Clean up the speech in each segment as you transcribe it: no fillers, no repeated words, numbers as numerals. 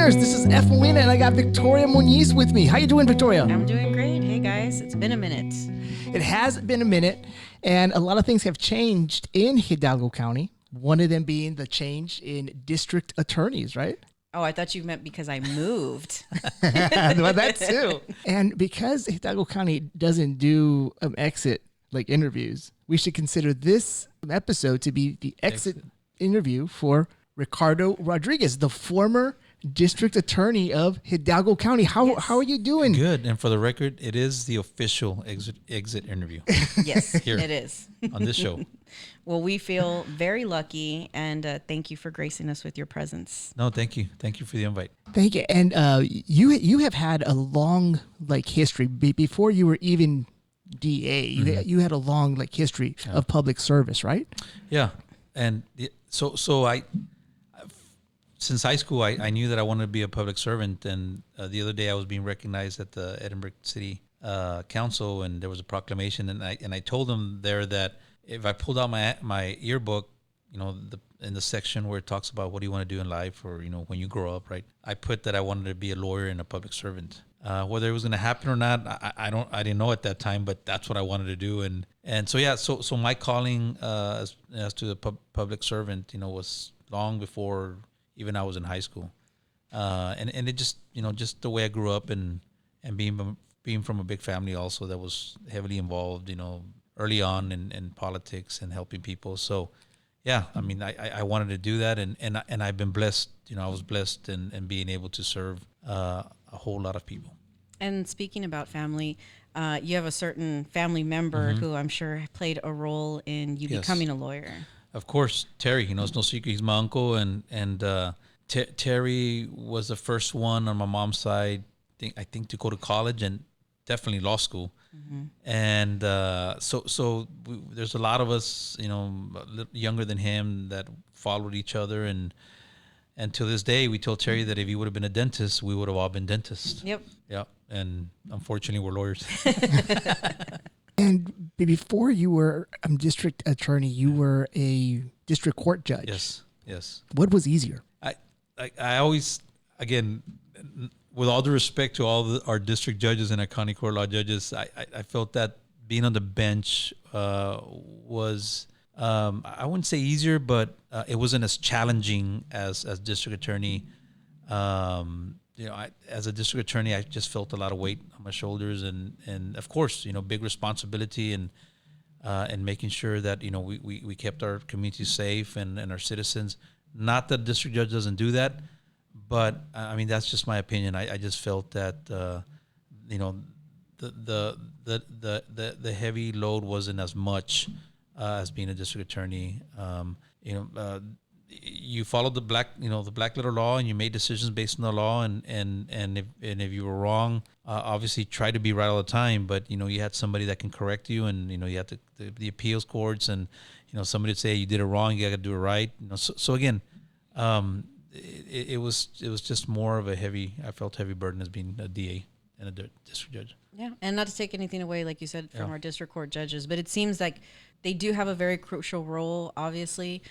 listeners, this is Ef'n and I got Victoria Moniz with me. How you doing, Victoria? I'm doing great. Hey guys, it's been a minute. It has been a minute, and a lot of things have changed in Hidalgo County. One of them being the change in district attorneys, right? Oh, I thought you meant because I moved. Well, that too. And because Hidalgo County doesn't do exit like interviews, we should consider this episode to be the exit interview for Ricardo Rodriguez, the former district attorney of Hidalgo County. How are you doing? Good. And for the record, it is the official exit interview. Yes, Here it is. on this show. Well, we feel very lucky, and thank you for gracing us with your presence. No, thank you. Thank you for the invite. Thank you. And you have had a long history before you were even DA. You had a long history of public service, right? Yeah. And so I since high school, I knew that I wanted to be a public servant. And the other day I was being recognized at the Edinburgh City Council, and there was a proclamation. And I told them there that if I pulled out my yearbook, in the section where it talks about what do you want to do in life, or when you grow up, right? I put that I wanted to be a lawyer and a public servant. Whether it was going to happen or not, I didn't know at that time, but that's what I wanted to do. And so my calling as to the public servant, was long before even I was in high school. And it just just the way I grew up and being from a big family also that was heavily involved, early on in politics and helping people. So yeah, I mean, I wanted to do that, and I've been blessed. I was blessed in being able to serve a whole lot of people. And speaking about family, you have a certain family member who I'm sure played a role in you becoming a lawyer. Of course, Terry. It's no secret he's my uncle, and Terry was the first one on my mom's side. I think to go to college and definitely law school. And so there's a lot of us, a little younger than him, that followed each other, and to this day, we told Terry that if he would have been a dentist, we would have all been dentists. Yep. Yeah. And unfortunately, we're lawyers. And before you were a district attorney, you were a district court judge. Yes. What was easier? I always, again, with all due respect to our district judges and our county court law judges, I felt that being on the bench was, I wouldn't say easier, but it wasn't as challenging as district attorney. As a district attorney, I just felt a lot of weight on my shoulders, and of course, big responsibility and making sure that we kept our community safe and our citizens. Not that district judge doesn't do that, but I mean that's just my opinion. I just felt that the heavy load wasn't as much as being a district attorney. You followed the black letter law, and you made decisions based on the law. And if you were wrong, obviously try to be right all the time. But you had somebody that can correct you, and you had the appeals courts, and somebody would say you did it wrong, you got to do it right. So again, it was just more of I felt heavy burden as being a DA and a district judge. Yeah, and not to take anything away, like you said, from our district court judges, but it seems like they do have a very crucial role, obviously.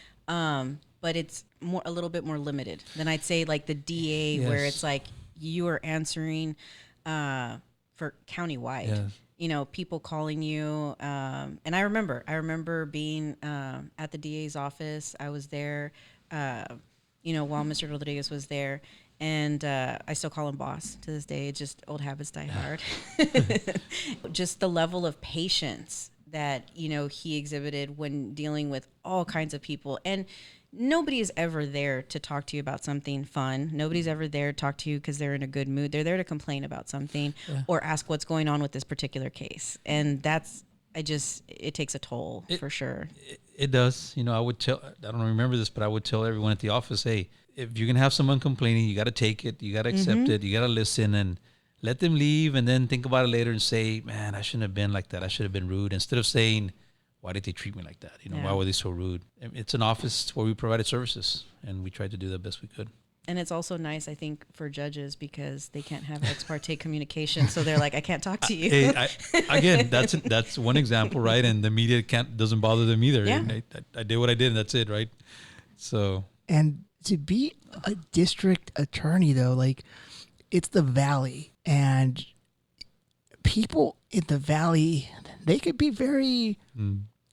But it's a little bit more limited than I'd say like the DA, where it's like you are answering for countywide. Yes. People calling you. And I remember being at the DA's office. I was there, while Mr. Rodriguez was there. And I still call him boss to this day. It's just old habits die hard. Just the level of patience that, he exhibited when dealing with all kinds of people. And nobody is ever there to talk to you about something fun. Nobody's ever there to talk to you because they're in a good mood. They're there to complain about something or ask what's going on with this particular case. And it takes a toll for sure. It does. I don't remember this, but I would tell everyone at the office, hey, if you're going to have someone complaining, you got to take it, you got to accept it, you got to listen and let them leave, and then think about it later and say, man, I shouldn't have been like that. I should have been rude. Instead of saying, why did they treat me like that? Why were they so rude? It's an office where we provided services, and we tried to do the best we could. And it's also nice, I think, for judges because they can't have ex parte communication. So they're like, I can't talk to you. Again, that's one example, right? And the media doesn't bother them either. Yeah. And I did what I did, and that's it, right? So. And To be a district attorney, though, like it's the Valley, and people in the Valley, they could be very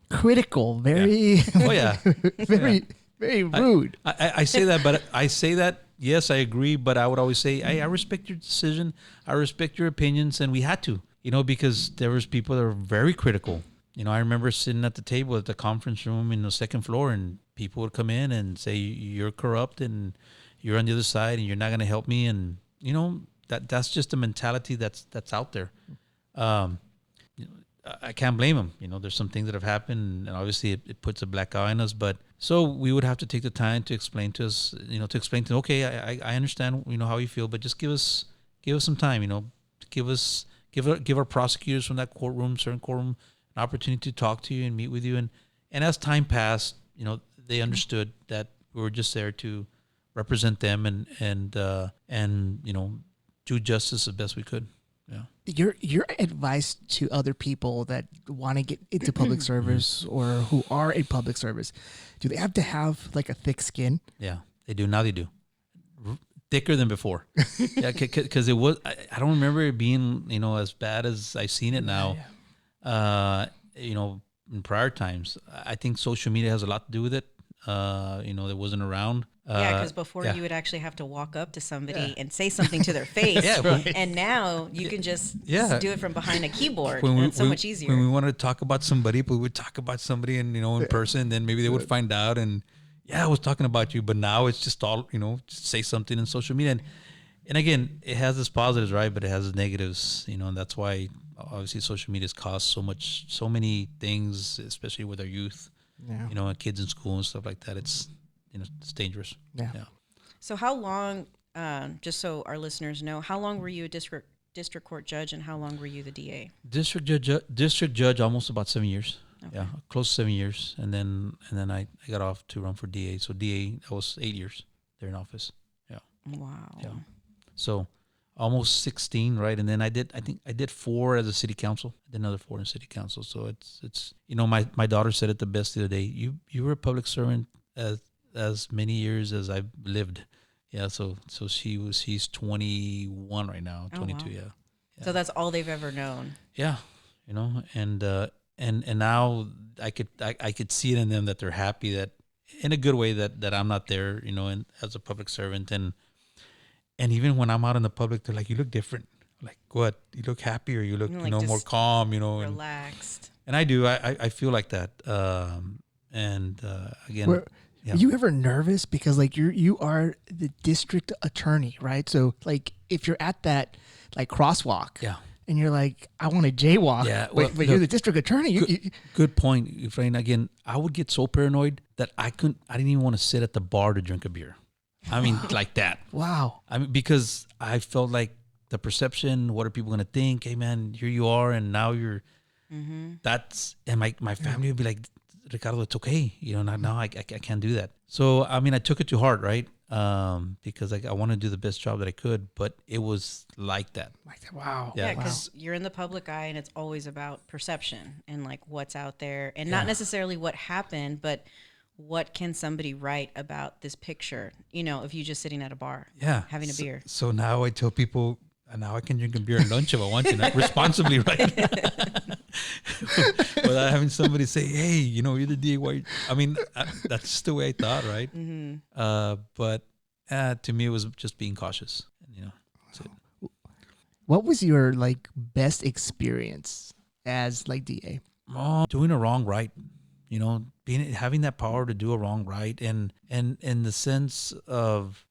critical, very, Oh yeah. very, very rude. I say that, but I say that. Yes, I agree. But I would always say, hey, I respect your decision. I respect your opinions, and we had to, because there was people that were very critical. I remember sitting at the table at the conference room in the second floor, and people would come in and say, "You're corrupt, and you're on the other side, and you're not going to help me." And that's just the mentality that's out there. Um, I can't blame them. There's some things that have happened, and obviously it puts a black eye on us. But so we would have to take the time to explain to us, to explain to them, okay, I understand, how you feel, but just give us some time, give our prosecutors from that certain courtroom, an opportunity to talk to you and meet with you. And as time passed, they understood that we were just there to represent them and do justice as best we could. Yeah. Your advice to other people that want to get into public service or who are in public service, do they have to have like a thick skin? Yeah, they do. Now they do. Thicker than before. Yeah, because it was. I don't remember it being as bad as I've seen it now. In prior times, I think social media has a lot to do with it. That wasn't around. Because before you would actually have to walk up to somebody and say something to their face. And now you can just do it from behind a keyboard. And it's so much easier. When we wanted to talk about somebody, we would talk about somebody and, in person, and then maybe they would find out and, I was talking about you. But now it's just all, just say something in social media. And again, it has its positives, right? But it has its negatives, and that's why obviously social media has caused so many things, especially with our youth, kids in school and stuff like that. It's dangerous. Yeah. So how long, just so our listeners know, how long were you a district court judge, and how long were you the DA? District judge, almost about 7 years. Okay. Yeah, close to 7 years, and then I got off to run for DA. So DA, I was 8 years there in office. Yeah. Wow. Yeah. So almost 16, right? And then I think I did 4 as a city council. I did another 4 in city council. So it's my daughter said it the best the other day. You were a public servant as many years as I've lived. Yeah, so she's 21 right now, 22, wow. Yeah. So that's all they've ever known. Yeah, and now I could see it in them that they're happy that, in a good way, that I'm not there, and as a public servant, and even when I'm out in the public, they're like, "You look different." Like, what? You look happier. You look, more calm. Relaxed. And I do. I feel like that. Again. Yeah. Are you ever nervous because like you are the district attorney, right? So like if you're at that like crosswalk, and you're like, I want to jaywalk, but you're the district attorney. Good point, Ef'n. Again, I would get so paranoid that I didn't even want to sit at the bar to drink a beer. I mean, like that. Wow. I mean, because I felt like the perception. What are people going to think? Hey, man, here you are, and now you're. Mm-hmm. And my family would be like, Ricardo, it's okay. Now I can't do that. So, I mean, I took it to heart, right? Because I want to do the best job that I could, but it was like that. Wow. Yeah, because you're in the public eye, and it's always about perception and like what's out there, and not necessarily what happened, but what can somebody write about this picture, of you just sitting at a bar, having a beer. So now I tell people, now I can drink a beer at lunch if I want to, not responsibly, right? Without having somebody say, "Hey, you're the DA." I mean, that's just the way I thought, right? Mm-hmm. But to me, it was just being cautious. That's it. What was your best experience as DA? Doing a wrong right. Having that power to do a wrong right, and in the sense of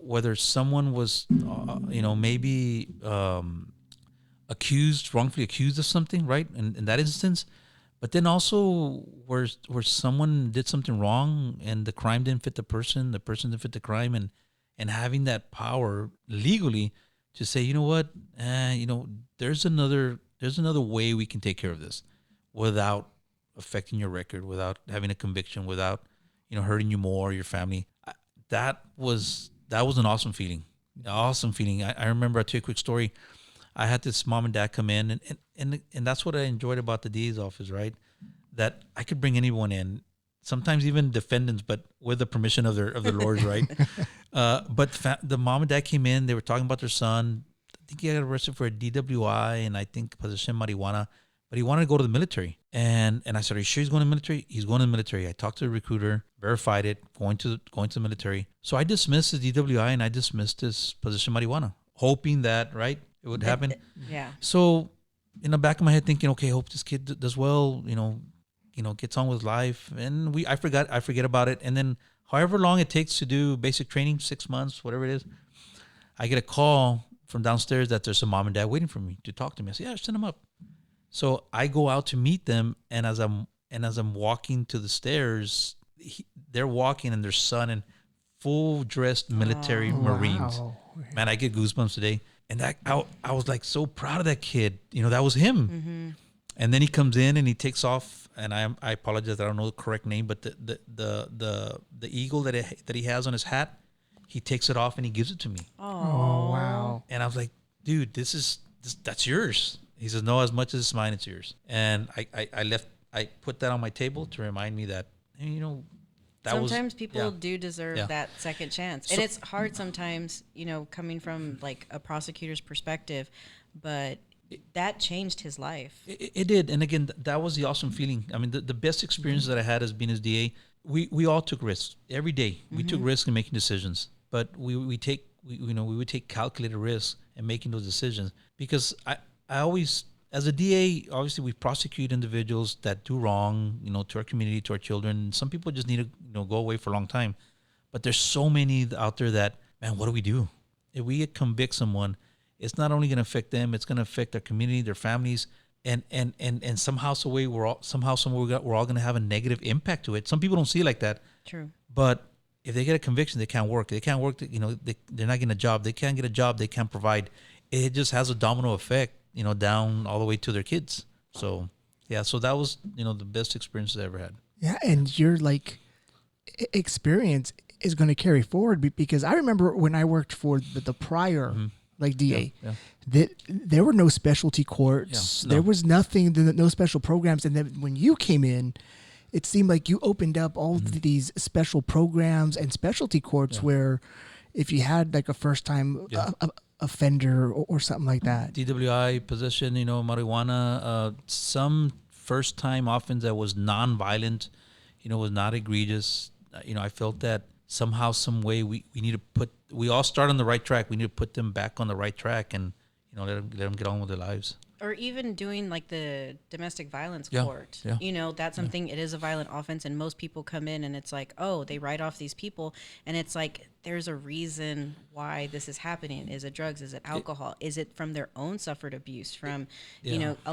whether someone was, maybe wrongfully accused of something, right? In that instance, but then also where someone did something wrong and the crime didn't fit the person didn't fit the crime, and having that power legally to say, you know what, there's another way we can take care of this without affecting your record, without having a conviction, without hurting you more or your family. That was an awesome feeling. I remember, I'll tell you a quick story. I had this mom and dad come in, and that's what I enjoyed about the DA's office, right? That I could bring anyone in, sometimes even defendants, but with the permission of their lawyers, right? But the mom and dad came in. They were talking about their son. I think he got arrested for a DWI and I think possession of marijuana, but he wanted to go to the military. And I said, "Are you sure he's going to the military?" He's going to the military. I talked to the recruiter, verified it, going to the military. So I dismissed his DWI and I dismissed his possession of marijuana, hoping that it would happen. Yeah. So in the back of my head, thinking, okay, hope this kid does well. Gets on with life. And I forget about it. And then however long it takes to do basic training, 6 months, whatever it is, I get a call from downstairs that there's a mom and dad waiting for me to talk to me. I say, yeah, send them up. So I go out to meet them, and as I'm walking to the stairs, they're walking and their son in full dressed military Marines. Wow. Man, I get goosebumps today. And I was like so proud of that kid. That was him. Mm-hmm. And then he comes in and he takes off. And I apologize, I don't know the correct name, but the eagle that he has on his hat, he takes it off and he gives it to me. Oh, wow. And I was like, dude, that's yours. He says, no, as much as it's mine, it's yours. And I put that on my table to remind me that, sometimes people do deserve that second chance. And it's hard sometimes, coming from like a prosecutor's perspective, but that changed his life. It did. And again, that was the awesome feeling. I mean, the best experience that I had as being as DA, we all took risks every day. We took risks in making decisions, but we would take calculated risks in making those decisions, because I always, as a DA, obviously we prosecute individuals that do wrong, to our community, to our children. Some people just need to, go away for a long time. But there's so many out there that, man, what do we do? If we convict someone, it's not only going to affect them, it's going to affect their community, their families, and somehow, some way, we're all going to have a negative impact to it. Some people don't see it like that. True. But if they get a conviction, they can't work. They can't work. They're not getting a job. They can't get a job. They can't provide. It just has a domino effect, down all the way to their kids. So, yeah, so that was, the best experience I ever had. Yeah, and your experience is going to carry forward, because I remember when I worked for the prior DA, that there were no specialty courts. Yeah, no. There was nothing, no special programs. And then when you came in, it seemed like you opened up all these special programs and specialty courts where if you had like a first time offender or something like that. DWI, possession, marijuana, some first time offense that was non-violent, was not egregious. I felt that somehow, some way we need to we all start on the right track. We need to put them back on the right track and, let them get on with their lives. Or even doing like the domestic violence court. Yeah. That's something, it is a violent offense, and most people come in and it's like, oh, they write off these people. And it's like, there's a reason why this is happening. Is it drugs? Is it alcohol? Is it from their own suffered abuse? From,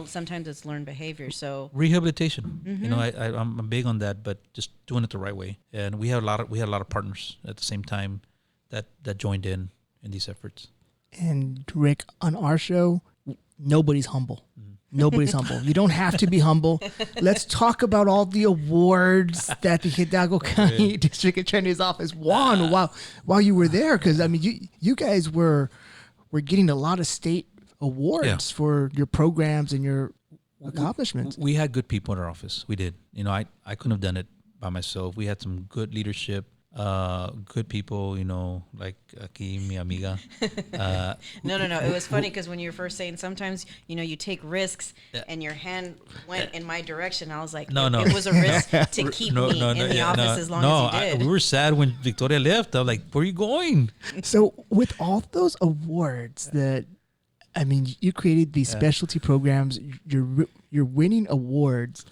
sometimes it's learned behavior. So rehabilitation, I'm big on that, but just doing it the right way. And we had a lot of partners at the same time that joined in these efforts. And Rick, on our show, nobody's humble. Nobody's humble. You don't have to be humble. Let's talk about all the awards that the Hidalgo County District Attorney's Office won while you were there. Because I mean, you guys were getting a lot of state awards for your programs and your accomplishments. We had good people in our office. We did. I couldn't have done it by myself. We had some good leadership. Good people, like aquí, mi amiga. No. It was funny because when you were first saying sometimes, you take risks and your hand went in my direction. I was like, no. It was a risk to keep me in the office as long as you did. We were sad when Victoria left. I was like, where are you going? So with all those awards you created these specialty programs, you're winning awards.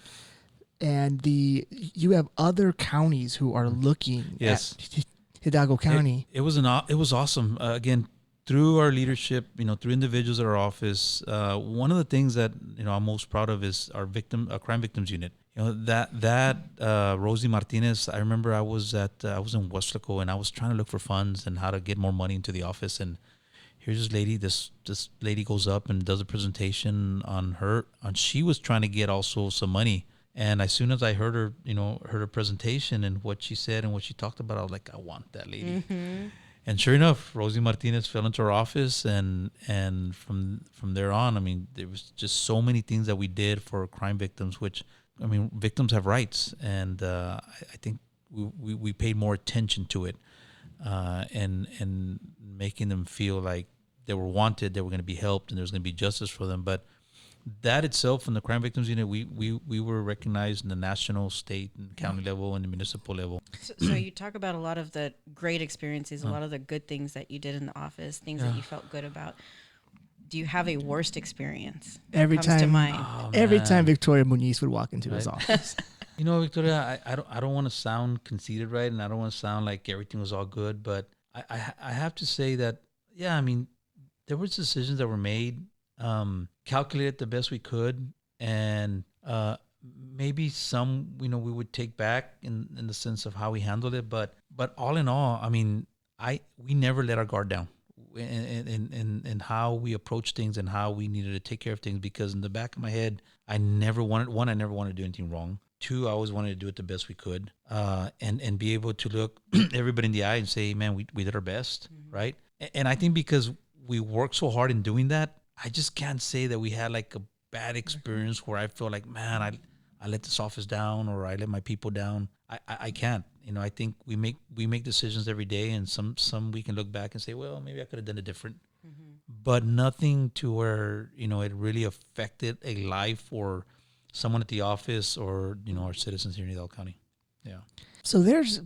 And you have other counties who are looking at Hidalgo County. It was awesome. Again, through our leadership, through individuals at our office. One of the things that I'm most proud of is our crime victims unit. That Rosie Martinez. I remember I was in Westlaco and I was trying to look for funds and how to get more money into the office. And here's this lady. This lady goes up and does a presentation on she was trying to get also some money. And as soon as I heard her presentation and what she said and what she talked about, I was like, I want that lady. Mm-hmm. And sure enough, Rosie Martinez fell into our office, and from there on, there was just so many things that we did for crime victims, which I mean, victims have rights, and I think we paid more attention to it, and making them feel like they were wanted, they were going to be helped, and there was going to be justice for them. But that itself, in the crime victims unit, we were recognized in the national, state, and county level, and the municipal level. So you talk about a lot of the great experiences, a lot of the good things that you did in the office, things that you felt good about. Do you have a worst experience? Every Comes to time, mind? every time Victoria Muniz would walk into his office. You know, Victoria, I don't want to sound conceited, right? And I don't want to sound like everything was all good, but I have to say that, yeah, I mean, there was decisions that were made, calculated the best we could, and maybe some, we would take back in the sense of how we handled it, but all in all, I mean, we never let our guard down in how we approach things and how we needed to take care of things, because in the back of my head, I never wanted to do anything wrong. Two, I always wanted to do it the best we could, and be able to look everybody in the eye and say, man, we did our best, right? And I think because we worked so hard in doing that, I just can't say that we had like a bad experience where I feel like, man, I let this office down, or I let my people down. I can't. I think we make decisions every day, and some we can look back and say, well, maybe I could have done it different. But nothing to where, it really affected a life or someone at the office or, our citizens here in Hidalgo County. Yeah. So there's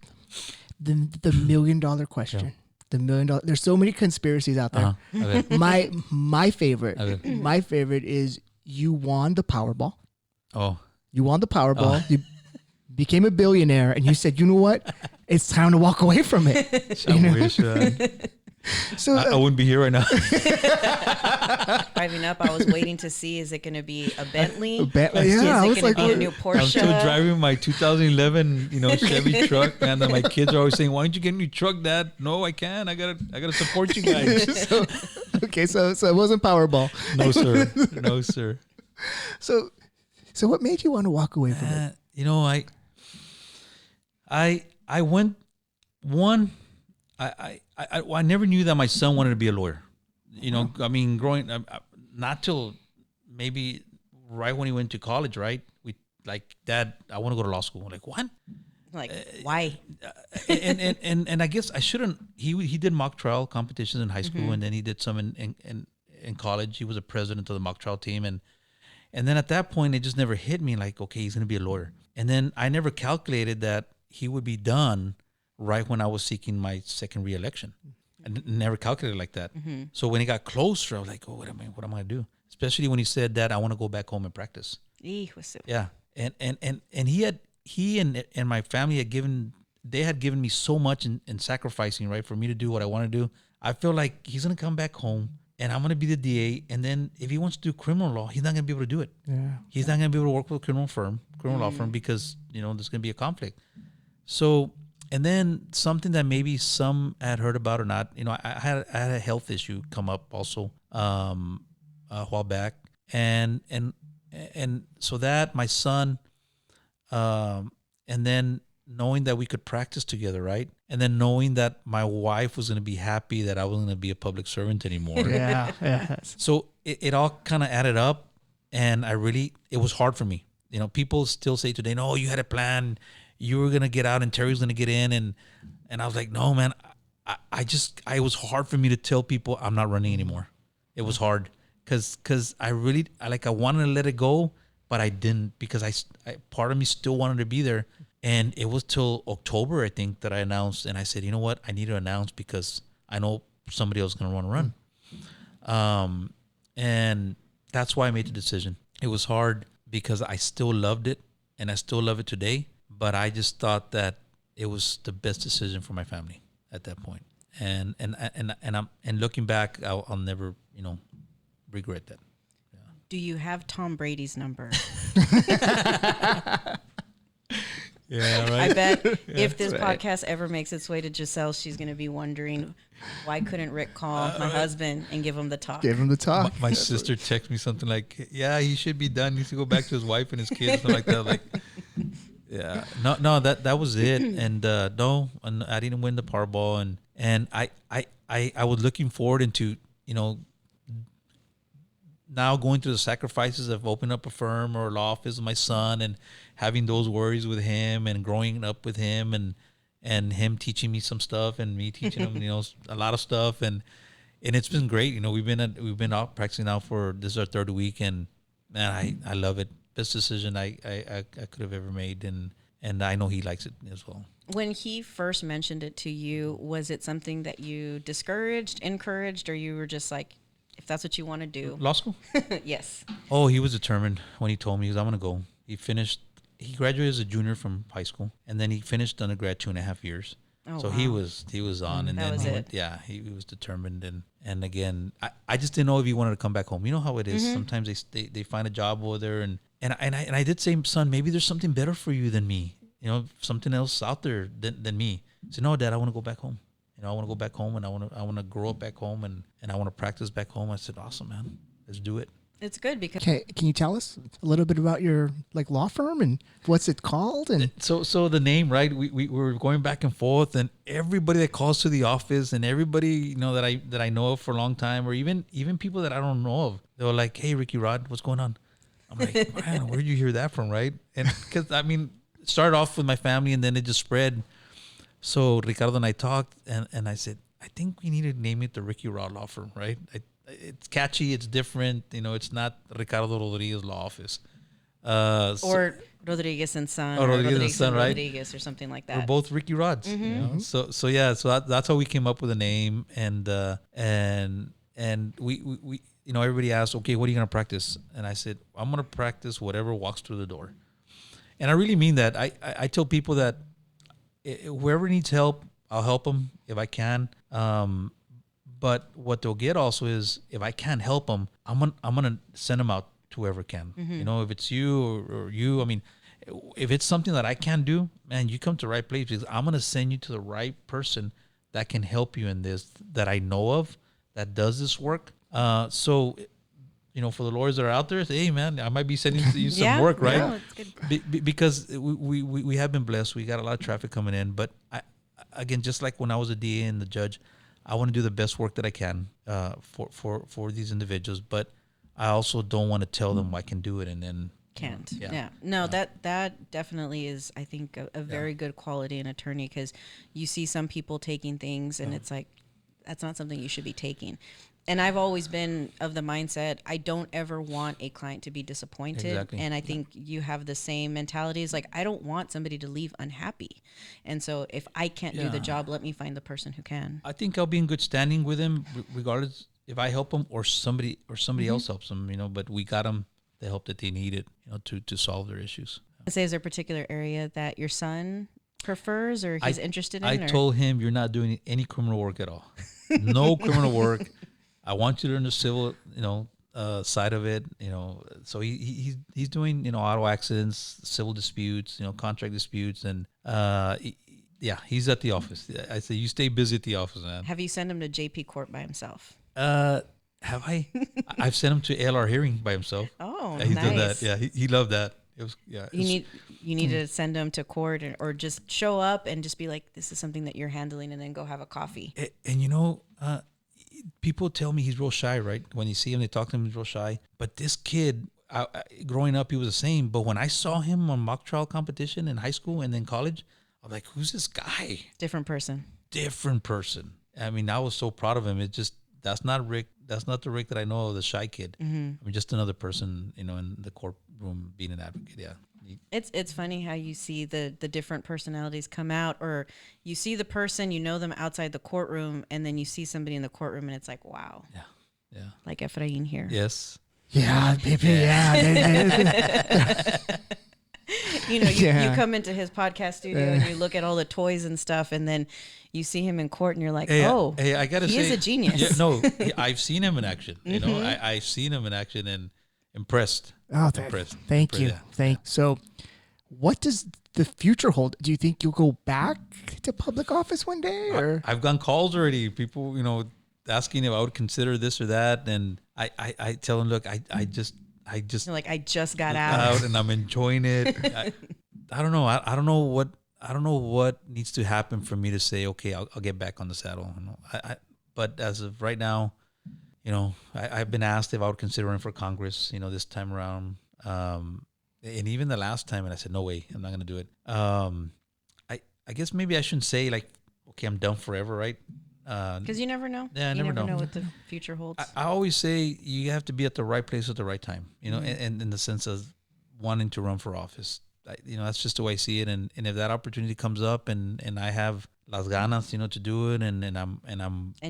the $1 million question. Yeah. The $1 million. There's so many conspiracies out there. Okay. My favorite. Okay. My favorite is you won the Powerball. Oh. You won the Powerball. You became a billionaire, and you said, you know what? It's time to walk away from it. I wish. So I wouldn't be here right now. Driving up, I was waiting to see, is it going to be a Bentley? Yeah, I Is was it going like, to be a new Porsche? I'm still driving my 2011, Chevy truck, man. That my kids are always saying, "Why don't you get a new truck, Dad?" No, I can't. I gotta support you guys. so it wasn't Powerball. No, sir. No, sir. So what made you want to walk away from it? I went one. I never knew that my son wanted to be a lawyer. I mean, growing not till maybe right when he went to college, right? We like, Dad, I want to go to law school. I'm like, what? Like, why? And I guess I shouldn't. He did mock trial competitions in high school, and then he did some in college. He was a president of the mock trial team, and then at that point, it just never hit me like, okay, he's gonna be a lawyer. And then I never calculated that he would be done right when I was seeking my second re-election. I never calculated like that. So when it got closer, I was like, oh, what am I going to do? Especially when he said that I want to go back home and practice. Yeah. And he and my family had given me so much in sacrificing, right, for me to do what I want to do. I feel like he's going to come back home and I'm going to be the DA. And then if he wants to do criminal law, he's not going to be able to do it. Yeah. He's not going to be able to work with a criminal law firm, because, there's going to be a conflict. So, and then something that maybe some had heard about or not, I had a health issue come up also a while back, and so that my son, and then knowing that we could practice together, right, and then knowing that my wife was going to be happy that I wasn't going to be a public servant anymore. Yeah. So it all kind of added up, and it was hard for me. People still say today, no, you had a plan. You were going to get out and Terry was going to get in. And I was like, no, man, it was hard for me to tell people I'm not running anymore. It was hard because I wanted to let it go, but I didn't, because I part of me still wanted to be there. And it was till October, I think, that I announced. And I said, you know what? I need to announce because I know somebody else is going to want to run. And that's why I made the decision. It was hard because I still loved it and I still love it today. But I just thought that it was the best decision for my family at that point. And looking back, I'll never, regret that. Yeah. Do you have Tom Brady's number? Yeah, right. I bet if this podcast ever makes its way to Giselle, she's going to be wondering, why couldn't Rick call my husband and give him the talk? Give him the talk. My sister texted me something like, yeah, he should be done. He needs to go back to his wife and his kids, something like that. Like, yeah, no, that was it. And no, and I didn't win the Powerball, and I was looking forward into now going through the sacrifices of opening up a firm or law office with my son and having those worries with him and growing up with him and him teaching me some stuff and me teaching him, a lot of stuff. And it's been great. We've been out practicing now for, this is our third week, and man, I love it. Best decision I could have ever made. And I know he likes it as well. When he first mentioned it to you, was it something that you discouraged, encouraged, or you were just like, if that's what you want to do? Law school? Yes. Oh, he was determined when he told me, I'm going to go. He graduated as a junior from high school, and then he finished undergrad 2.5 years. Oh, so wow. he was on, and that then was he it. went, he was determined. And again, I just didn't know if he wanted to come back home. You know how it is. Sometimes they find a job over there, and I did say, son, maybe there's something better for you than me. Something else out there than me. He said, no, Dad, I want to go back home. I want to go back home, and I want to grow up back home, and I want to practice back home. I said, awesome, man, let's do it. It's good because Can you tell us a little bit about your law firm and what's it called? And so the name, right? We were going back and forth, and everybody that calls to the office, and everybody that I know of for a long time, or even people that I don't know of, they were like, "Hey, Ricky Rod, what's going on?" I'm like, "Man, where did you hear that from?" Right? And because it started off with my family, and then it just spread. So Ricardo and I talked, and I said, I think we need to name it the Ricky Rod Law Firm, right? It's catchy, it's different. It's not Ricardo Rodriguez Law Office. Or Rodriguez and Son, or Rodriguez and Son, right? Rodriguez or something like that. We're both Ricky Rods. So that's how we came up with a name, and we everybody asked, okay, what are you gonna practice? And I said, I'm gonna practice whatever walks through the door, and I really mean that. I tell people that whoever needs help, I'll help them if I can. But what they'll get also is, if I can't help them, I'm gonna send them out to whoever can. If it's you or you, if it's something that I can't do, man, you come to the right place, because I'm gonna send you to the right person that can help you in this, that I know of, that does this work. So for the lawyers that are out there, say, hey, man, I might be sending you some work, right? No, it's good. Because we have been blessed. We got a lot of traffic coming in. But again, just like when I was a DA and the judge, I want to do the best work that I can for these individuals. But I also don't want to tell them I can do it and then can't. Yeah. No, that definitely is, I think, a very good quality in an attorney, because you see some people taking things and it's like, that's not something you should be taking. And I've always been of the mindset, I don't ever want a client to be disappointed. Exactly. And I think you have the same mentality. It's like, I don't want somebody to leave unhappy. And so if I can't do the job, let me find the person who can. I think I'll be in good standing with him, regardless if I help him or somebody else helps them, but we got them the help that they needed, to solve their issues. Say, is there a particular area that your son prefers or he's interested in? I told him, you're not doing any criminal work at all. No criminal work. I want you to learn the civil, side of it. So he's doing, auto accidents, civil disputes, contract disputes, and he's at the office. I say, you stay busy at the office, man. Have you sent him to JP Court by himself? Have I? I've sent him to ALR hearing by himself. Oh, He nice. did that. Yeah, he loved that. It was You need to send him to court, or just show up and just be like, this is something that you're handling, and then go have a coffee. And people tell me he's real shy, right? When you see him, they talk to him, he's real shy. But this kid, growing up, he was the same. But when I saw him on mock trial competition in high school and then college, I'm like, who's this guy? Different person. I was so proud of him. It just, that's not Rick. That's not the Rick that I know of, the shy kid. Just another person, in the courtroom being an advocate. Yeah. It's funny how you see the different personalities come out, or you see the person, them outside the courtroom, and then you see somebody in the courtroom and it's like, wow. Yeah. Like Ef'n here. Yes. Yeah, baby, yeah. You come into his podcast studio and you look at all the toys and stuff, and then you see him in court and you're like, hey, I gotta say, he is a genius. I've seen him in action. I've seen him in action and impressed. Oh, impressed. Thank you. So, what does the future hold? Do you think you'll go back to public office one day? Or I've gotten calls already. People, asking if I would consider this or that, and I tell them, look, I just You're like, I just got out and I'm enjoying it. I don't know. I don't know what needs to happen for me to say, okay, I'll get back on the saddle. But as of right now, I've been asked if I would consider running for Congress, this time around. And even the last time, and I said, no way, I'm not going to do it. I guess maybe I shouldn't say like, okay, I'm done forever, right? Because you never know. Yeah, I you never never know. know what the future holds. I always say you have to be at the right place at the right time, and in the sense of wanting to run for office. That's just the way I see it. And if that opportunity comes up and I have las ganas, to do it, and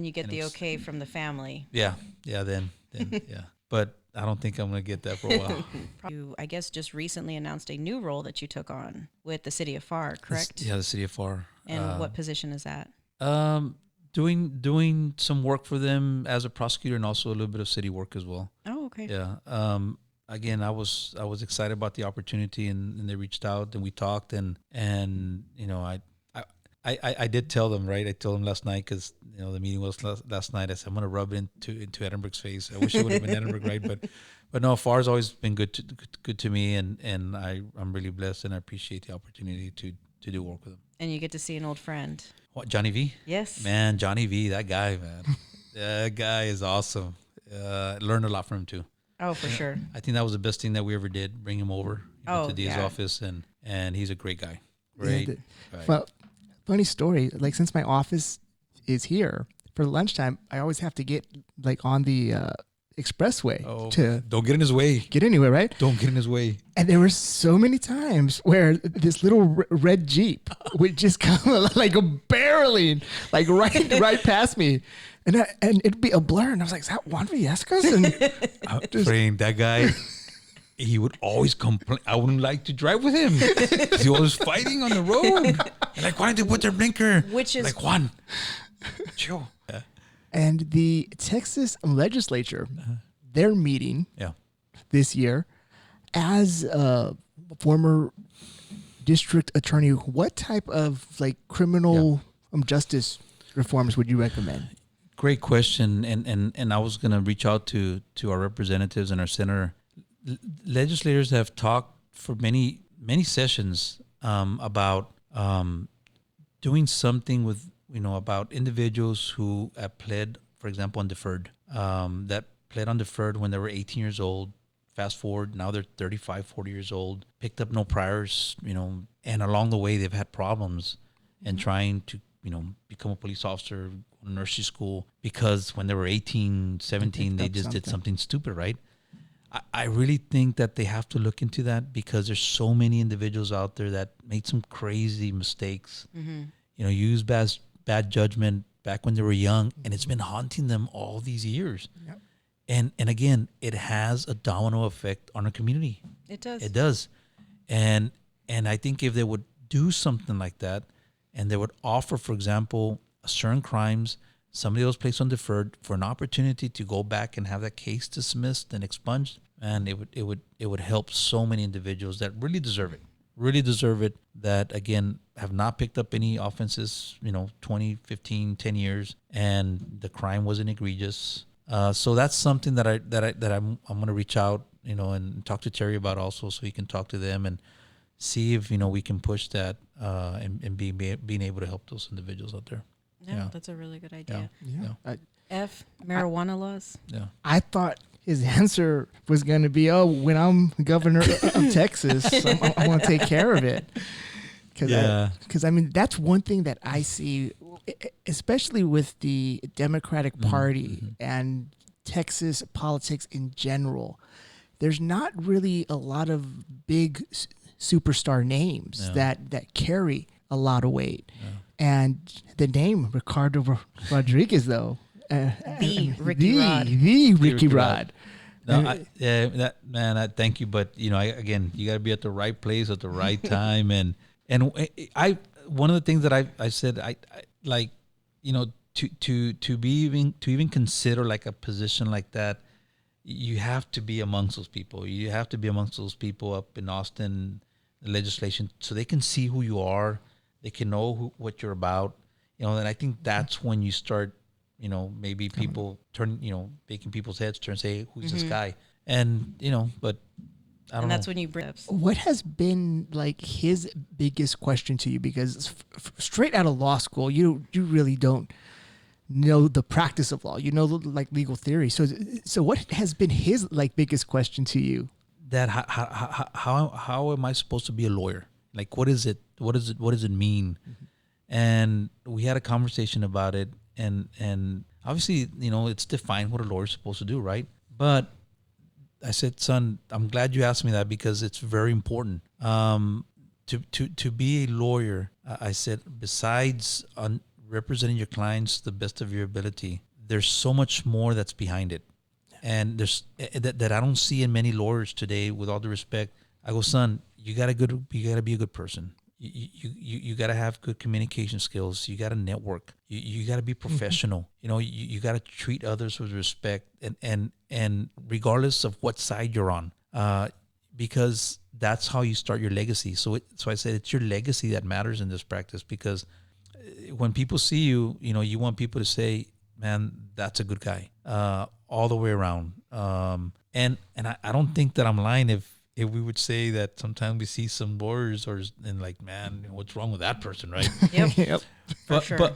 you get the okay from the family. Yeah, then yeah. But I don't think I'm going to get that for a while. You, I guess, just recently announced a new role that you took on with the city of FAR, correct? The city of FAR. And what position is that? Doing some work for them as a prosecutor and also a little bit of city work as well. Oh, okay. Yeah. Again, I was excited about the opportunity, and they reached out and we talked, and I did tell them, right? I told them last night because the meeting was last night. I said I'm going to rub it into Edinburgh's face. I wish it would have been Edinburgh, right? But no, FAR's always been good to me, and I'm really blessed, and I appreciate the opportunity to do work with them. And you get to see an old friend. What, Johnny V? Yes. Man, Johnny V, that guy, man. That guy is awesome. Learned a lot from him too. Oh, for sure. I think that was the best thing that we ever did, bring him over to Dia's office, and he's a great guy. Great guy. Well, funny story, like since my office is here, for lunchtime, I always have to get like on the expressway to don't get in his way. Get anywhere, right? Don't get in his way. And there were so many times where this little red Jeep would just come like barreling, like right past me. And it'd be a blur. And I was like, is that Juan Villescas? And Friend, that guy, he would always complain. I wouldn't like to drive with him. He was fighting on the road. Like, why didn't they put their blinker? Which is like, Juan, chill. Yeah. And the Texas legislature, their meeting this year, as a former district attorney, what type of like criminal justice reforms would you recommend? Great question. And I was going to reach out to our representatives and our senator. Legislators have talked for many sessions about doing something with, about individuals who have pled, for example, on deferred, that pled on deferred when they were 18 years old. Fast forward, now they're 35, 40 years old, picked up no priors, and along the way they've had problems and trying to, become a police officer, go to nursery school, because when they were 18, 17, they just did something stupid, right? I really think that they have to look into that, because there's so many individuals out there that made some crazy mistakes, used bad judgment back when they were young, and it's been haunting them all these years. Yep. And again, it has a domino effect on our community. It does. It does. And I think if they would do something like that, and they would offer, for example, certain crimes, somebody was placed on deferred for an opportunity to go back and have that case dismissed and expunged, and it would help so many individuals that really deserve it, that again have not picked up any offenses, 20, 15, 10 years, and the crime wasn't egregious. So that's something that I'm going to reach out, and talk to Terry about also, so he can talk to them and see if we can push that and being able to help those individuals out there. Yeah, that's a really good idea. Yeah. Marijuana laws. Yeah. I thought his answer was going to be, when I'm governor of Texas, I want to take care of it. Because that's one thing that I see, especially with the Democratic Party and Texas politics in general. There's not really a lot of big superstar names that carry a lot of weight. Yeah. And the name Ricardo Rodriguez, though, the Ricky Rod. No, thank you, but you got to be at the right place at the right time, and I one of the things that I said I like, to even consider like a position like that, you have to be amongst those people. You have to be amongst those people up in Austin, the legislation, so they can see who you are. They can know what you're about. And I think that's when you start, maybe people turn, making people's heads turn, say, who's this guy? And, but I don't know. And that's when you bring up. What has been like his biggest question to you? Because straight out of law school, you really don't know the practice of law, you know, like legal theory. So what has been his like biggest question to you? That how am I supposed to be a lawyer? Like, what is it? What does it mean? And we had a conversation about it, and obviously, you know, it's defined what a lawyer is supposed to do, right? But I said, son, I'm glad you asked me that because it's very important. To be a lawyer, I said, besides on representing your clients the best of your ability, there's so much more that's behind it. And there's that I don't see in many lawyers today. With all due respect, I go, son, you gotta be a good person. You gotta have good communication skills. You gotta network. You gotta be professional. You know, you gotta treat others with respect, and regardless of what side you're on, because that's how you start your legacy. So I said it's your legacy that matters in this practice, because when people see you, you know, you want people to say, man, that's a good guy, all the way around. And I don't think that I'm lying if we would say that sometimes we see some lawyers and like, man, what's wrong with that person, right? Yep. Yep.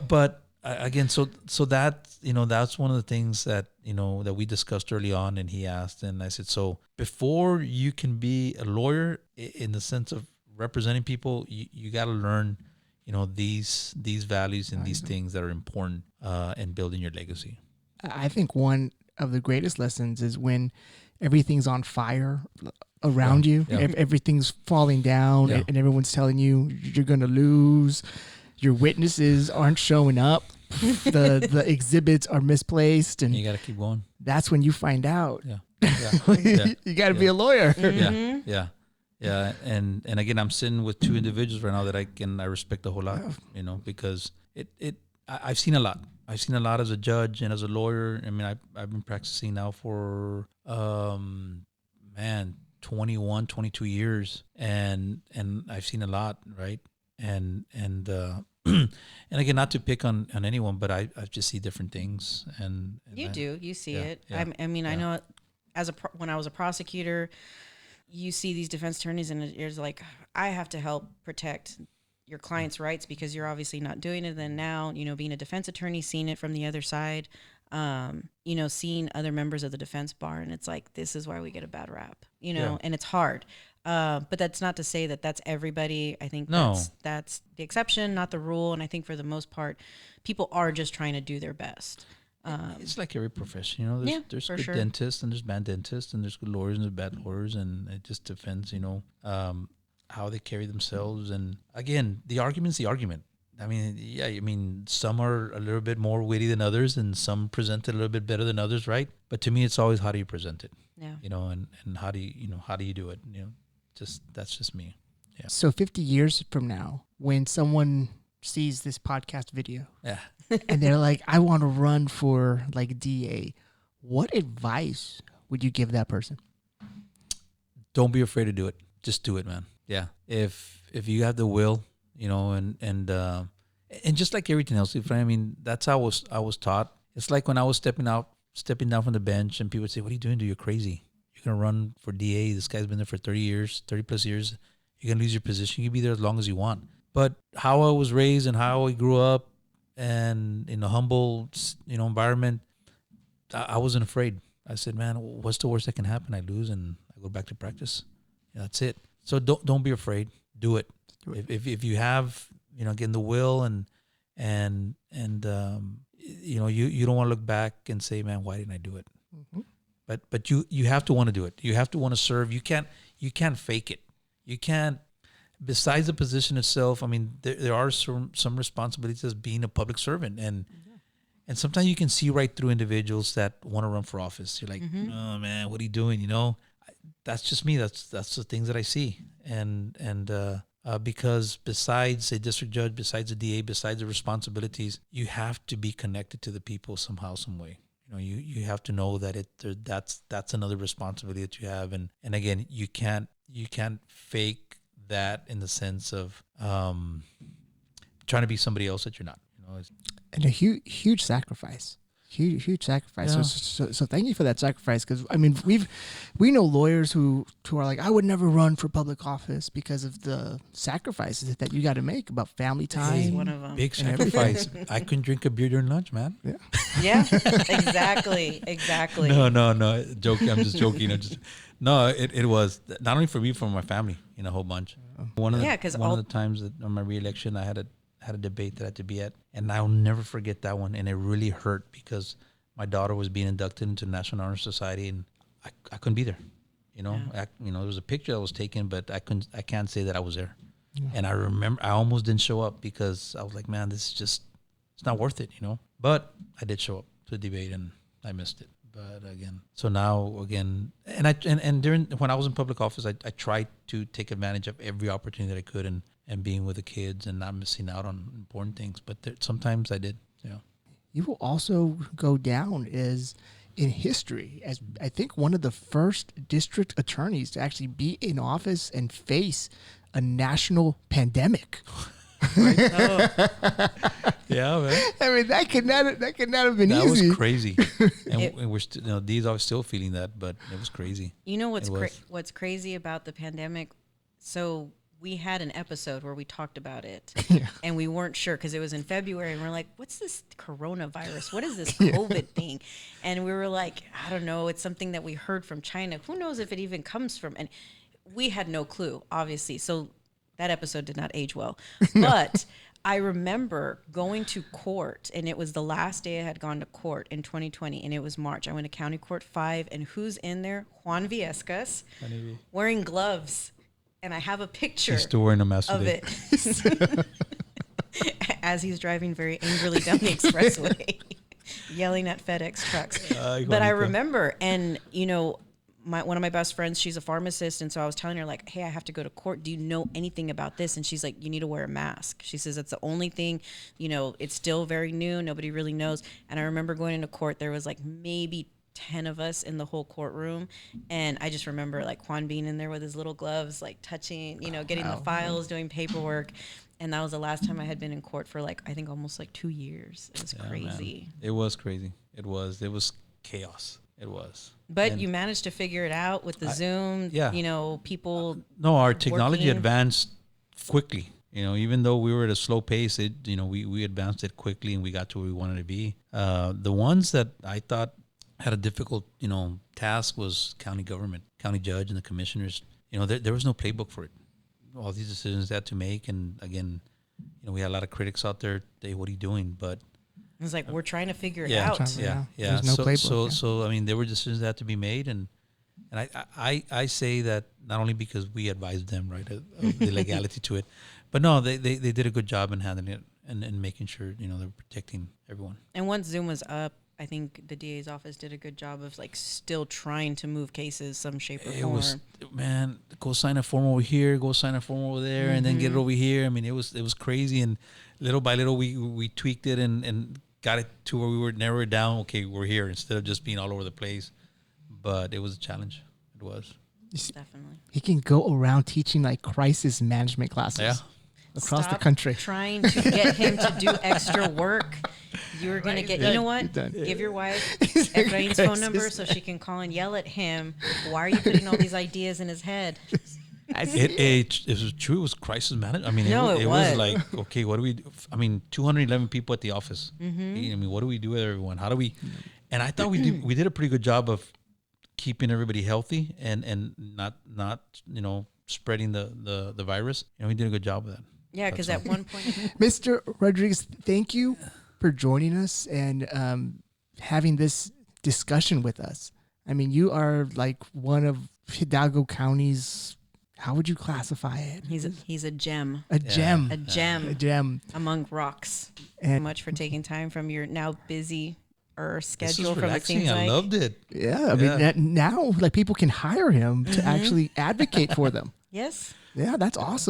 But again, so that, you know, that's one of the things that, you know, that we discussed early on, and he asked, and I said, so before you can be a lawyer in the sense of representing people, you got to learn, you know, these values and these things that are important in building your legacy. I think one of the greatest lessons is when everything's on fire around you. Yeah. Everything's falling down, Yeah. and everyone's telling you you're going to lose. Your witnesses aren't showing up. the exhibits are misplaced, and You got to keep going. that's when you find out. Yeah. Yeah. You got to be a lawyer. Yeah. And again, I'm sitting with two individuals right now that I respect a whole lot, you know, because I've seen a lot. I've seen a lot as a judge and as a lawyer. I mean, I've been practicing now for 21, 22 years, and I've seen a lot, right? And and again, not to pick on anyone, but I just see different things. And You see it. Yeah, I mean, I know when I was a prosecutor, you see these defense attorneys, and it's like, I have to help protect your client's rights because you're obviously not doing it. Then now, you know, being a defense attorney, seeing it from the other side, you know, seeing other members of the defense bar, and it's like, this is why we get a bad rap, you know, and it's hard. But that's not to say that that's everybody. I think that's the exception, not the rule. And I think for the most part, people are just trying to do their best. It's like every profession, you know. There's good dentists and there's bad dentists, and there's good lawyers and there's bad lawyers, and it just depends, you know, how they carry themselves. And again, the argument's the argument. I mean, some are a little bit more witty than others, and some present it a little bit better than others, right? But to me, it's always, how do you present it? Yeah. You know, and how do you do it? You know, that's just me. Yeah. So 50 years from now, when someone sees this podcast video, and they're like, I want to run for like DA, what advice would you give that person? Don't be afraid to do it. Just do it, man. Yeah. If you have the will, you know, and just like everything else, I mean, that's how I was taught. It's like when I was stepping down from the bench, and people would say, what are you doing? You're crazy. You're going to run for DA. This guy's been there for 30 plus years. You're going to lose your position. You can be there as long as you want. But how I was raised and how I grew up, and in a humble, you know, environment, I wasn't afraid. I said, man, what's the worst that can happen? I lose and I go back to practice. Yeah, that's it. So don't be afraid. Do it. If you have, you know, again, the will and you know, you don't want to look back and say, man, why didn't I do it? Mm-hmm. But you have to want to do it. You have to want to serve. You can't fake it. You can't. Besides the position itself, I mean, there are some responsibilities as being a public servant, and sometimes you can see right through individuals that want to run for office. You're like, oh man, what are you doing? You know, that's just me. That's the things that I see, and because besides a district judge, besides a DA, besides the responsibilities, you have to be connected to the people somehow, some way. You know, you have to know that that's another responsibility that you have, and again, you can't fake that in the sense of trying to be somebody else that you're not. You know, and a huge sacrifice. Huge sacrifice. Yeah. So thank you for that sacrifice. Because I mean, we know lawyers who are like, I would never run for public office because of the sacrifices that you got to make about family time. This is one of them. Big sacrifice. I couldn't drink a beer during lunch, man. Yeah. Yeah, exactly. No. Joking. I'm just joking. It was not only for me, for my family, a whole bunch. One of the times that on my re-election, I had a debate that I had to be at, and I'll never forget that one. And it really hurt because my daughter was being inducted into the National Honor Society, and I couldn't be there. There was a picture that was taken, but I can't say that I was there. Yeah. And I remember I almost didn't show up because I was like, man, this is just, it's not worth it, But I did show up to the debate, and I missed it. But and during when I was in public office, I tried to take advantage of every opportunity that I could, and being with the kids and not missing out on important things. But sometimes I did. Yeah. You will also go down as in history as I think one of the first district attorneys to actually be in office and face a national pandemic. Yeah, man. I mean, that could not have been that easy. That was crazy. And we're still, these are still feeling that, but it was crazy. What's crazy about the pandemic? So we had an episode where we talked about it, and we weren't sure because it was in February, and we're like, "What's this coronavirus? What is this COVID thing?" And we were like, "I don't know. It's something that we heard from China. Who knows if it even comes from?" And we had no clue, obviously. So that episode did not age well, but I remember going to court, and it was the last day I had gone to court in 2020, and it was March. I went to County Court 5, and who's in there? Juan Viescas, wearing gloves. And I have a picture He's still wearing a mask of today. it as he's driving very angrily down the expressway, yelling at FedEx trucks. But I remember, and one of my best friends, she's a pharmacist, and so I was telling her like, "Hey, I have to go to court. Do you know anything about this?" And she's like, "You need to wear a mask." She says that's the only thing. It's still very new. Nobody really knows. And I remember going into court. There was like maybe 10 of us in the whole courtroom, and I just remember like Juan being in there with his little gloves, like touching, getting the files, doing paperwork. And that was the last time I had been in court for like, I think almost like 2 years. It was crazy. Man. It was crazy. It was chaos. It was. But you managed to figure it out with the Zoom, people. No, our technology working. advanced quickly. Even though we were at a slow pace, we advanced it quickly, and we got to where we wanted to be. The ones that I thought had a difficult, task was county government, county judge, and the commissioners. There was no playbook for it. All these decisions they had to make, and again, we had a lot of critics out there. Hey, what are you doing? But it was like we're trying to figure it out. Yeah. There's no playbook. So I mean, there were decisions that had to be made, and I say that not only because we advised them, right, of the legality to it, but no, they did a good job in handling it and making sure they're protecting everyone. And once Zoom was up, I think the DA's office did a good job of like still trying to move cases some shape or form. Man, go sign a form over here, go sign a form over there, and then get it over here. I mean, it was crazy, and little by little we tweaked it and got it to where we were narrowed it down. Okay, we're here instead of just being all over the place. But it was a challenge. It was. Definitely. He can go around teaching like crisis management classes across the country. Trying to get him to do extra work. You're going to get, you know what? Give your wife Efrain's phone number so she can call and yell at him. Why are you putting all these ideas in his head? It was true. It was crisis management. I mean, it was like, okay, what do we do? I mean, 211 people at the office. Mm-hmm. I mean, what do we do with everyone? How do we? And I thought we did a pretty good job of keeping everybody healthy and not spreading the virus. We did a good job of that. Yeah, because at one point, Mr. Rodriguez, thank you for joining us and having this discussion with us. I mean, you are like one of Hidalgo County's, how would you classify it? He's a gem. A gem. A gem. A gem. Among rocks. And so much for taking time from your now busy schedule. From it seems like. I loved it. Yeah, I mean, now like people can hire him to actually advocate for them. Yes. Yeah, that's awesome.